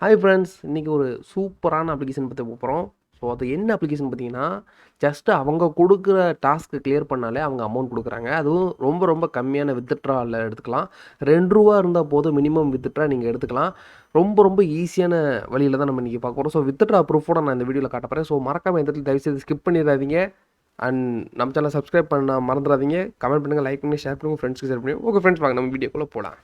Hi friends, இன்றைக்கி ஒரு சூப்பரான அப்ளிகேஷன் பற்றி போகிறோம். ஸோ அது என்ன அப்ளிகேஷன் பார்த்தீங்கன்னா, ஜஸ்ட்டு அவங்க கொடுக்குற டாஸ்க்கு கிளியர் பண்ணாலே அவங்க அமௌண்ட் கொடுக்குறாங்க. அதுவும் ரொம்ப ரொம்ப கம்மியான வித்ட்ரால எடுத்துக்கலாம். ரூ. 2 இருந்தால் போதும் மினிமம் வித்ட்ரா நீங்கள் எடுத்துக்கலாம். ரொம்ப ரொம்ப ஈஸியான வழியில தான் நம்ம இன்றைக்கி பார்க்க போகிறோம். ஸோ வித்ட்ரா ப்ரூஃபோட நான் இந்த வீடியோவில் காட்ட போகிறேன். ஸோ மறக்காம இந்த இடத்துல தயவுசெய்து ஸ்கிப் பண்ணிடாதீங்க. அண்ட் நம்ம சேனலை சப்ஸ்கிரைப் பண்ண மறந்துடாதீங்க. கமெண்ட் பண்ணுங்கள், லைக் பண்ணுங்கள், ஷேர் பண்ணுங்கள், ஃப்ரெண்ட்ஸ்க்கு ஷேர் பண்ணுங்கள். ஓகே ஃப்ரெண்ட்ஸ், வாங்க நம்ம வீடியோக்குள்ளே போகலாம்.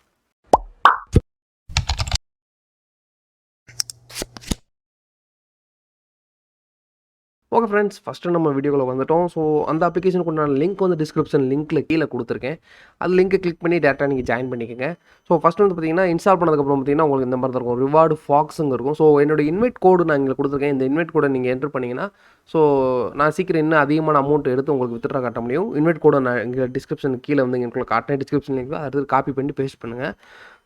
ஓகே ஃப்ரெண்ட்ஸ், ஃபஸ்ட்டு நம்ம வீடியோக்குள்ள வந்துட்டோம். ஸோ அந்த அப்ளிகேஷனுக்கு உண்டான லிங்க் வந்து டிஸ்கிரிப்ஷன் லிங்க்கில் கீழே கொடுத்துருக்கேன். அது லிங்க்கை கிளிக் பண்ணி டேரெக்டாக நீங்கள் ஜாயின் பண்ணிக்கோங்க. ஸோ ஃபஸ்ட்டு வந்து பார்த்தீங்கன்னா, இன்ஸ்டால் பண்ணதுக்கப்புறம் பார்த்தீங்கன்னா உங்களுக்கு இந்த மாதிரி தான் இருக்கும். ரிவார்டு ஃபாக்ஸுங்க இருக்கும். ஸோ என்னோட இன்வைட் கோடு நான் இங்கே கொடுத்துருக்கேன். இந்த இன்வைட் கோடை நீங்கள் என்ட்ரு பண்ணிங்கன்னா, ஸோ நான் சீக்கிரம் இன்னும் அதிகமான அமௌண்ட் எடுத்து உங்களுக்கு வித்ட்ரா காட்ட முடியும். இன்வைட் கோடை நான் இங்கே டிஸ்கிரிப்ஷன் கீழே வந்து இங்கே காட்டினேன். டிஸ்கிரிப்ஷன் லிங்க் அடுத்து காப்பி பண்ணி பேஸ்ட் பண்ணுங்கள்.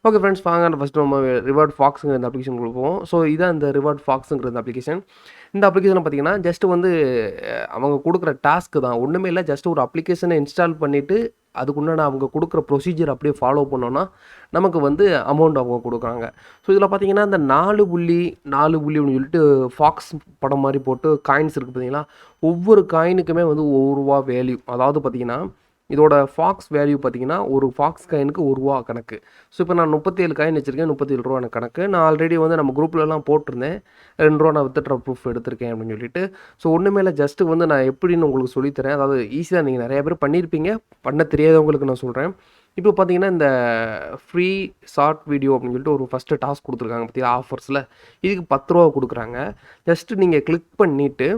ஓகே ஃப்ரெண்ட்ஸ், வாங்க ஃபஸ்ட்டு நம்ம ரிவார்ட் ஃபாக்ஸுங்கிற இந்த அப்ளிகேஷன் கொடுப்போம். ஸோ இதான் இந்த ரிவார்ட் ஃபாக்ஸுங்கிற இந்த அப்ளிகேஷன். இந்த அப்ளிகேஷனை பார்த்தீங்கன்னா ஜஸ்ட்டு வந்து அவங்க கொடுக்குற டாஸ்க்கு தான், ஒன்றுமே இல்லை. ஜஸ்ட் ஒரு அப்ளிகேஷனை இன்ஸ்டால் பண்ணிவிட்டு அதுக்குண்டான அவங்க கொடுக்குற ப்ரொசீஜர் அப்படியே ஃபாலோ பண்ணோன்னா நமக்கு வந்து அமௌண்ட் அவங்க கொடுக்குறாங்க. ஸோ இதில் பார்த்தீங்கன்னா இந்த 4 புள்ளி அப்படின்னு சொல்லிட்டு ஃபாக்ஸ் படம் மாதிரி போட்டு காயின்ஸ் இருக்குது பார்த்தீங்களா. ஒவ்வொரு காயினுக்குமே வந்து ரூ. 1 வேல்யூ. அதாவது பார்த்தீங்கன்னா இதோட ஃபாக்ஸ் வேல்யூ பார்த்தீங்கன்னா ஒரு ஃபாக்ஸ் காயினுக்கு ரூ. 1 கணக்கு. ஸோ இப்போ நான் 37 காயின் வச்சுருக்கேன், ரூ. 37 எனக்கு கணக்கு. நான் ஆல்ரெடி வந்து நம்ம குரூப்லலாம் போட்டிருந்தேன், ரூ. 2 நான் வித்ட்ரா ப்ரூஃப் எடுத்திருக்கேன் அப்படின்னு சொல்லிட்டு. ஸோ ஒன்றுமே இல்லை, ஜஸ்ட்டு வந்து நான் எப்படின்னு உங்களுக்கு சொல்லித்தரேன். அதாவது ஈஸியாக நீங்கள் நிறைய பேர் பண்ணியிருப்பீங்க, பண்ண தெரியாதவங்களுக்கு நான் சொல்கிறேன். இப்போ பார்த்தீங்கன்னா இந்த ஃப்ரீ ஷார்ட் வீடியோ அப்படின்னு சொல்லிட்டு ஒரு ஃபஸ்ட்டு டாஸ்க் கொடுத்துருக்காங்க பார்த்தீங்களா ஆஃபர்ஸில். இதுக்கு ரூ. 10 கொடுக்குறாங்க. ஜஸ்ட்டு நீங்கள் கிளிக் பண்ணிவிட்டு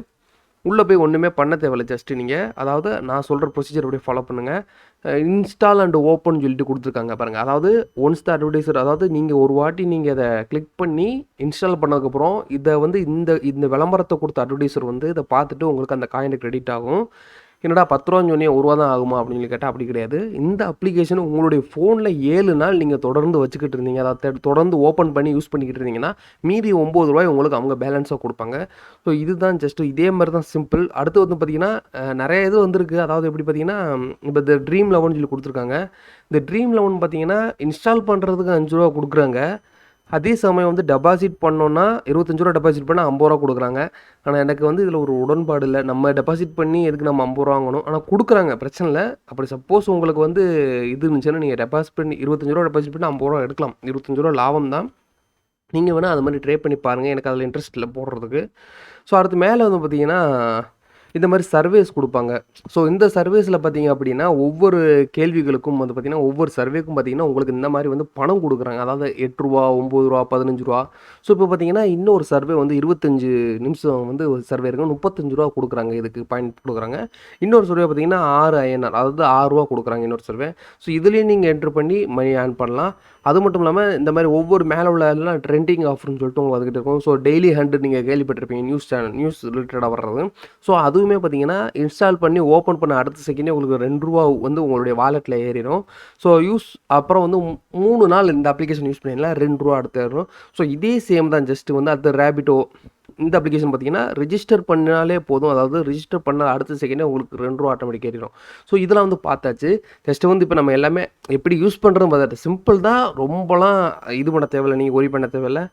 உள்ளே போய் ஒன்றுமே பண்ண தேவையில்ல. ஜஸ்ட்டு நீங்கள் அதாவது நான் சொல்கிற ப்ரொசீஜர் அப்படியே ஃபாலோ பண்ணுங்கள். இன்ஸ்டால் அண்ட் ஓப்பன் சொல்லிட்டு கொடுத்துருக்காங்க பாருங்கள். அதாவது ஒன்ஸ் த அட்வர்டைசர், அதாவது நீங்கள் ஒரு வாட்டி நீங்கள் அதை கிளிக் பண்ணி இன்ஸ்டால் பண்ணதுக்கப்புறம் இதை வந்து இந்த விளம்பரத்தை கொடுத்த அட்வர்டைசர் வந்து இதை பார்த்துட்டு உங்களுக்கு அந்த காயினை கிரெடிட் ஆகும். என்னடா ரூ. 10 சொன்னே ரூ. 1 தான் ஆகுமா அப்படின்னு கேட்டால் அப்படி கிடையாது. இந்த அப்ளிகேஷன் உங்களுடைய ஃபோனில் 7 நாள் நீங்கள் தொடர்ந்து வச்சுக்கிட்டு இருந்தீங்க, அதாவது தொடர்ந்து ஓப்பன் பண்ணி யூஸ் பண்ணிக்கிட்டு இருந்தீங்கன்னா மீதி ரூ. 9 உங்களுக்கு அவங்க பேலன்ஸாக கொடுப்பாங்க. ஸோ இதுதான் ஜஸ்ட்டு இதே மாதிரி தான் சிம்பிள். அடுத்து வந்து பார்த்திங்கன்னா நிறைய இது வந்திருக்கு. அதாவது எப்படி பார்த்தீங்கன்னா இப்போ இந்த ட்ரீம் 11 சொல்லி கொடுத்துருக்காங்க. இந்த ட்ரீம் 11 பார்த்தீங்கன்னா இன்ஸ்டால் பண்ணுறதுக்கு ரூ. 5 கொடுக்குறாங்க. அதே சமயம் வந்து டெபாசிட் பண்ணோன்னா ரூ. 25 டெபாசிட் பண்ணால் ரூ. 50 கொடுக்குறாங்க. ஆனால் எனக்கு வந்து இதில் ஒரு உடன்பாடு இல்லை. நம்ம டெபாசிட் பண்ணி எதுக்கு நம்ம ரூ. 50 வாங்கணும்? ஆனால் கொடுக்குறாங்க, பிரச்சனை இல்லை. அப்படி சப்போஸ் உங்களுக்கு வந்து இது இருந்துச்சுன்னா நீங்கள் டெபாசிட் பண்ணி ரூ. 25 டெபாசிட் பண்ணி ரூ. 50 எடுக்கலாம். ரூ. 25 லாபம் தான். நீங்கள் வேணால் அது மாதிரி ட்ரை பண்ணி பாருங்கள். எனக்கு அதில் இன்ட்ரெஸ்ட் இல்லை போடுறதுக்கு. ஸோ அடுத்து மேலே வந்து பார்த்தீங்கன்னா இந்த மாதிரி சர்வேஸ் கொடுப்பாங்க. ஸோ இந்த சர்வேஸில் பார்த்தீங்க அப்படின்னா ஒவ்வொரு கேள்விகளுக்கும் வந்து பார்த்தீங்கன்னா ஒவ்வொரு சர்வேக்கும் பார்த்தீங்கன்னா உங்களுக்கு இந்த மாதிரி வந்து பணம் கொடுக்குறாங்க. அதாவது ரூ. 8 ரூ. 9 15. ஸோ இப்போ பார்த்தீங்கன்னா இன்னொரு சர்வே வந்து 25 நிமிஷம் வந்து ஒரு சர்வே இருக்கும், ரூ. 35 கொடுக்குறாங்க. இதுக்கு பாயிண்ட் கொடுக்குறாங்க. இன்னொரு சர்வே பார்த்தீங்கன்னா 6 ஐஎன்ஆர், அதாவது ரூ. 6 கொடுக்குறாங்க இன்னொரு சர்வே. ஸோ இதுலேயும் நீங்கள் என்ட்ரு பண்ணி மணி ஏர்ன் பண்ணலாம். அது மட்டும் இல்லாமல் இந்த மாதிரி ஒவ்வொரு மேலே உள்ள எல்லாம் ட்ரெண்டிங் ஆஃபர்னு சொல்லிட்டு உங்களுக்கு வந்துகிட்டு இருக்கும். ஸோ டெய்லி 100 நீங்கள் கேள்விப்பட்டிருப்பீங்க, நியூஸ் ரிலேட்டடாக வர்றது. ஸோ அதுவுமே பார்த்தீங்கன்னா இன்ஸ்டால் பண்ணி ஓப்பன் பண்ண அடுத்த செகண்டே உங்களுக்கு ரூ. 2 வந்து உங்களுடைய வாலெட்டில் ஏறிடும். ஸோ அப்புறம் வந்து 3 நாள் இந்த அப்ளிகேஷன் யூஸ் பண்ணிங்கன்னா ரூ. 2 அடுத்து ஏறும். ஸோ இதே சேம் தான். ஜஸ்ட்டு வந்து அடுத்த ரேபிட்டோ இந்த அப்ளிகேஷன் பார்த்தீங்கன்னா ரிஜிஸ்டர் பண்ணாலே போதும். அதாவது ரிஜிஸ்டர் பண்ண அடுத்த செகண்டே உங்களுக்கு ரூ. 2 ஆட்டோமேட்டிக் ஏறிடும். ஸோ இதெல்லாம் வந்து பார்த்தாச்சு. ஜஸ்ட்டு வந்து இப்போ நம்ம எல்லாமே எப்படி யூஸ் பண்ணுறதுன்னு பார்த்தாச்சு. சிம்பிள் தான், ரொம்பலாம் இது பண்ண தேவையில்லை, நீங்கள் ஒரி பண்ண தேவையில்லை.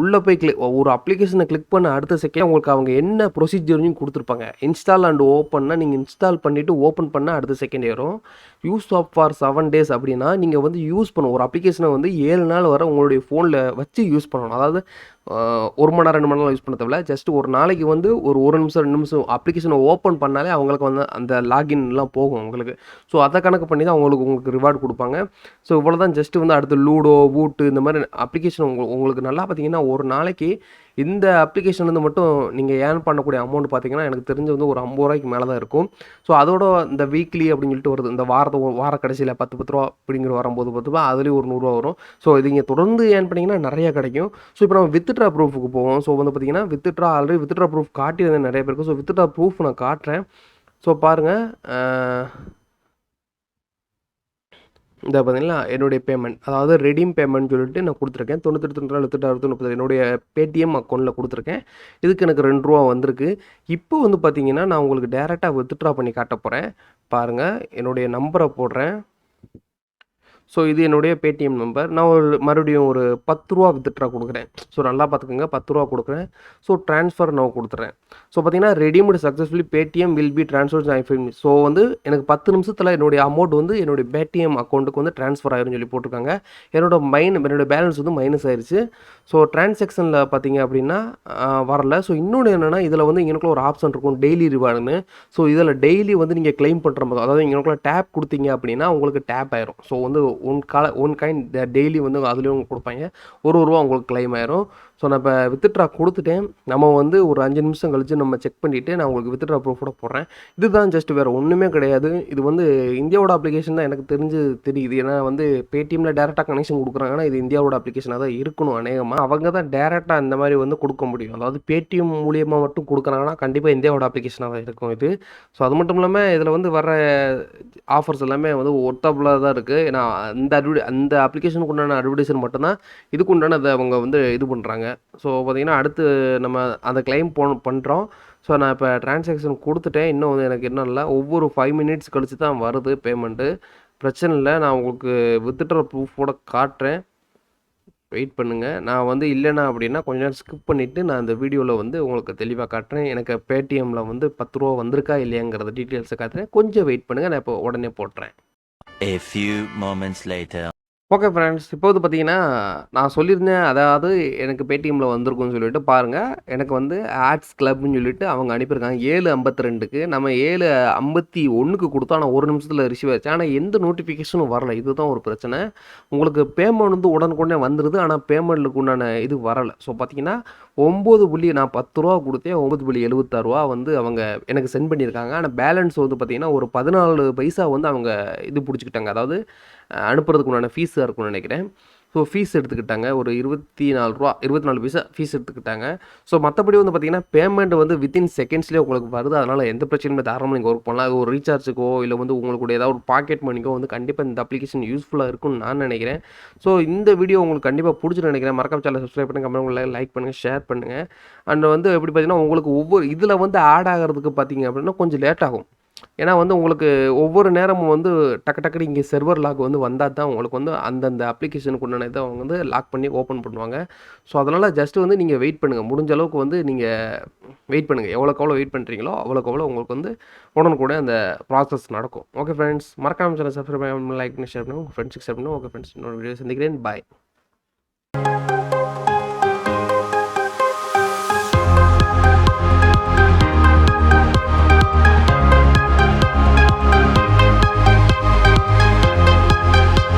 உள்ளே போய் ஒரு அப்ளிகேஷனை கிளிக் பண்ண அடுத்த செகண்ட் உங்களுக்கு அவங்க என்ன ப்ரொசீஜர்னு கொடுத்துருப்பாங்க. இன்ஸ்டால் அண்ட் ஓப்பன்னா நீங்கள் இன்ஸ்டால் பண்ணிவிட்டு ஓப்பன் பண்ணால் அடுத்த செகண்ட் ஏறும். யூஸ் ஆஃப் ஃபார் 7 days அப்படின்னா நீங்கள் வந்து யூஸ் பண்ணணும். ஒரு அப்ளிகேஷனை வந்து 7 நாள் வரை உங்களுடைய ஃபோனில் வச்சு யூஸ் பண்ணணும். அதாவது 1 மணி நேரம் 2 மணி நேரம் யூஸ் பண்ண தேவையில்ல. ஜஸ்ட் ஒரு நாளைக்கு வந்து ஒரு நிமிஷம் 2 நிமிஷம் அப்ளிகேஷனை ஓப்பன் பண்ணாலே அவங்களுக்கு வந்து அந்த லாகின்லாம் போகும் உங்களுக்கு. ஸோ அதை கணக்கு பண்ணி தான் உங்களுக்கு ரிவார்டு கொடுப்பாங்க. ஸோ இவ்வளோ தான். ஜஸ்ட்டு வந்து அடுத்து லூடோ, வூட்டு இந்த மாதிரி அப்ளிகேஷன் உங்களுக்கு நல்லா பார்த்தீங்கன்னா ஒரு நாளைக்கு இந்த அப்ளிகேஷன்லேருந்து மட்டும் நீங்கள் ஏர்ன் பண்ணக்கூடிய அமௌண்ட் பார்த்தீங்கன்னா எனக்கு தெரிஞ்சு வந்து ஒரு ரூ. 50 மேலே தான் இருக்கும். ஸோ அதோட இந்த வீக்லி அப்படின்னு சொல்லிட்டு வருது. இந்த வார கடைசியில் 10 ரூபா அப்படிங்கிற வரும்போது ரூபா அதுலேயும் ஒரு ரூ. 100 வரும். ஸோ இது நீங்கள் தொடர்ந்து ஏர்ன் பண்ணிங்கன்னா நிறையா கிடைக்கும். ஸோ இப்போ நம்ம வித்ட்ரா ப்ரூஃபுக்கு போவோம். ஸோ வந்து பார்த்தீங்கன்னா ஆல்ரெடி வித்ட்ரா ப்ரூஃப் காட்டியிருந்தேன் நிறைய பேருக்கு. ஸோ வித்ட்ரா ப்ரூஃப் நான் காட்டுறேன். ஸோ பாருங்கள், இந்த பார்த்தீங்கன்னா என்னுடைய பேமெண்ட், அதாவது ரெடீம் பேமெண்ட் சொல்லிட்டு நான் கொடுத்துருக்கேன். 98 என்னுடைய பேடிஎம் அக்கௌண்ட்டில் கொடுத்துருக்கேன். இதுக்கு எனக்கு ரூ. 2 வந்திருக்கு. இப்போ வந்து பார்த்தீங்கன்னா நான் உங்களுக்கு டேரெக்டாக வித்ட்ரா பண்ணி காட்ட போகிறேன். பாருங்கள், என்னுடைய நம்பரை போடுறேன். ஸோ இது என்னுடைய பேடிஎம் நம்பர். நான் மறுபடியும் ஒரு ரூ. 10 வித்ட்ரா குடுக்குறேன். ஸோ நல்லா பார்த்துக்கங்க ரூ. 10 குடுக்குறேன். ஸோ ட்ரான்ஸ்ஃபர் நவ் குடுத்துறேன். ஸோ பார்த்தீங்கன்னா, redeemed successfully Paytm will be transferred I file me. So வந்து எனக்கு 10 நிமிஷத்துல என்னுடைய அமௌண்ட் வந்து என்னுடைய பேடிஎம் அக்கவுண்ட்டுக்கு வந்து ட்ரான்ஸ்ஃபர் ஆயிரும்னு சொல்லி போட்டிருக்காங்க. என்னோட பேலன்ஸ் வந்து மைனஸ் ஆயிருச்சு. ஸோ டிரான்சாக்ஷன்ல பார்த்தீங்க அப்படின்னா வரல. ஸோ இன்னொன்னு என்னன்னா, இதில வந்து இங்கனக்குள்ள ஒரு ஆப்ஷன் இருக்கும் டெய்லி ரிவார்டுன்னு. ஸோ இதில டெய்லி வந்து நீங்க கிளைம் பண்ற மாரி, அதாவது இங்கனக்குள்ள டேப் குடுத்தீங்க அப்படின்னா உங்களுக்கு டேப் ஆயிரும். ஸோ வந்து ஒன் கைண்ட் டெய்லி வந்து அதிலயும் குடுப்பாய்ங்க. ரூ. 1 உங்களுக்கு கிளைம் ஆயிரும். ஸோ நான் இப்போ வித்ட்ரா குடுத்துட்டேன். நம்ம வந்து ஒரு 5 நிமிஷம் கழிச்சு நம்ம செக் பண்ணிட்டு நான் உங்களுக்கு வித்ட்ரா ப்ரூஃபோட போடுறேன். இதுதான் ஜஸ்ட் வேற ஒண்ணுமே கிடையாது. இது வந்து இந்தியாவோட அப்ளிகேஷன் தான் எனக்கு தெரியுது. ஏன்னா வந்து பேடிஎம்ல டைரக்ட்டா கனெக்ஷன் குடுக்குறாங்கன்னா, இது இந்தியாவோட அப்ளிகேஷனா தான் இருக்கணும் அநேகமா. அவங்க தான் டைரக்ட்டா இந்த மாரி வந்து குடுக்க முடியும். அதாவது பேடிஎம் மூலியமா மட்டும் குடுக்குறாங்கன்னா, கண்டிப்பா இந்தியாவோட அப்ளிகேஷனா தான் இருக்கும் இது. ஸோ அது மட்டும் இல்லாம இதில வந்து வர ஆஃபர்ஸ் எல்லாமே வந்து ஒர்த்தபுளா தான் இருக்கு. ஏன்னா அந்த அப்ளிகேஷனுக்கு உண்டான அட்வர்டைஸ்மென்ட் மட்டும் தான் இதுக்கு உண்டானத அவங்க வந்து இது பண்றாங்க. ஸோ பார்த்தீங்கன்னா, அடுத்து நம்ம அந்த கிளைம் பண்றோம். ஸோ நான் இப்போ டிரான்சாக்ஷன் குடுத்துட்டேன். இன்னும் வந்து எனக்கு இன்னும் இல்ல. ஒவ்வொரு 5 மினிட்ஸ் கழிச்சு தான் வருது பேமெண்ட்டு. பிரச்சனை இல்ல. நான் உங்களுக்கு வித்ட்ரா ப்ரூஃபோட காட்டுறேன். வெயிட் பண்ணுங்க. நான் வந்து இல்லன்னா அப்படின்னா கொஞ்ச நேரம் ஸ்கிப் பண்ணிட்டு நான் இந்த வீடியோல வந்து உங்களுக்கு தெளிவா காட்டுறேன். எனக்கு பேடிஎம்ல வந்து ரூ. 10 வந்திருக்கா இல்லையாங்கிறத டீட்டெயில்ஸ காட்டுறேன். கொஞ்சம் வெயிட் பண்ணுங்க. நான் இப்போ உடனே போடுறேன். A few moments later. Okay friends. இப்போ வந்து பார்த்தீங்கன்னா, நான் சொல்லியிருந்தேன். அதாவது எனக்கு பேடிஎம்ல வந்திருக்கும்னு சொல்லிட்டு பாருங்க. எனக்கு வந்து ஆட்ஸ் கிளப்ன்னு சொல்லிட்டு அவங்க அனுப்பியிருக்காங்க. 7:52க்கு நம்ம 7:51க்கு குடுத்தோம். ஆனா 1 நிமிஷத்துல ரிசீவ் ஆயிருச்சு. ஆனா எந்த நோட்டிஃபிகேஷனும் வரல. இதுதான் ஒரு பிரச்சனை. உங்களுக்கு பேமெண்ட் வந்து உடனுக்குடனே வந்துருது. ஆனா பேமெண்ட்க்கு உண்டான இது வரல. ஸோ பார்த்தீங்கன்னா, 9 நான் ரூ. 10 குடுத்தேன். 9.76 வந்து அவங்க எனக்கு சென்ட் பண்ணியிருக்காங்க. ஆனா பேலன்ஸ் வந்து பார்த்தீங்கன்னா, ஒரு 14 பைசா வந்து அவங்க இது புடிச்சுக்கிட்டாங்க. அதாவது அனுப்புறதுக்கு உண்டான ஃபீஸா இருக்கும்னு நினைக்கிறேன். ஸோ ஃபீஸ் எடுத்துக்கிட்டாங்க. ஒரு ரூ. 24 பைசா ஃபீஸ் எடுத்துக்கிட்டாங்க. ஸோ மத்தபடி வந்து பார்த்தீங்கன்னா, பேமெண்ட் வந்து வித்தின் செகண்ட்ஸ்லேயே உங்களுக்கு வருது. அதனால எந்த பிரச்சனையும் இல்ல. தாராளமா நீங்க ஒர்க் பண்ணலாம். அது ஒரு ரீசார்ஜுக்கோ, இல்ல வந்து உங்களுக்கு ஏதாவது ஒரு பாக்கெட் மணிக்கோ வந்து கண்டிப்பா இந்த அப்ளிகேஷன் யூஸ்ஃபுல்லா இருக்கும்னு நான் நினைக்கிறேன். ஸோ இந்த வீடியோ உங்களுக்கு கண்டிப்பா புடிச்சுருக்கும்னு நினைக்கிறேன். மறக்காம சேனலை சப்ஸ்கிரைப் பண்ணுங்க, கமெண்ட் பண்ணுங்க, லைக் பண்ணுங்க, ஷேர் பண்ணுங்க. அண்ட் வந்து எப்படி பார்த்தீங்கன்னா, உங்களுக்கு ஒவ்வொரு இதில வந்து ஆட் ஆகுறதுக்கு பார்த்தீங்க அப்படின்னா கொஞ்சம் லேட் ஆகும். ஏன்னா வந்து உங்களுக்கு ஒவ்வொரு நேரமும் வந்து டக்குன்னு இங்கே செர்வர் லாக் வந்து வந்தா தான் உங்களுக்கு வந்து அந்தந்த அப்ளிகேஷனுக்கு உண்டான இத அவங்க வந்து லாக் பண்ணி ஓப்பன் பண்ணுவாங்க. ஸோ அதனால ஜஸ்ட் வந்து நீங்க வெயிட் பண்ணுங்க. முடிஞ்ச அளவுக்கு வந்து நீங்க வெயிட் பண்ணுங்க. எவ்வளோக்கு எவ்வளோ வெயிட் பண்றீங்களோ, அவ்வளோக்கு அவ்வளோ உங்களுக்கு வந்து உடனுக்குடன் அந்த ப்ராசஸ் நடக்கும். Okay friends. மறக்காம சேனலை சப்ஸ்கிரைப் பண்ணுங்க, லைக் பண்ணி ஷேர் பண்ணுங்க. உங்க ஃப்ரெண்ட்ஸ்க்கு ஷேர் பண்ணுங்க. Okay friends. இன்னொரு வீடியோ சந்திக்கிறேன். பாய்.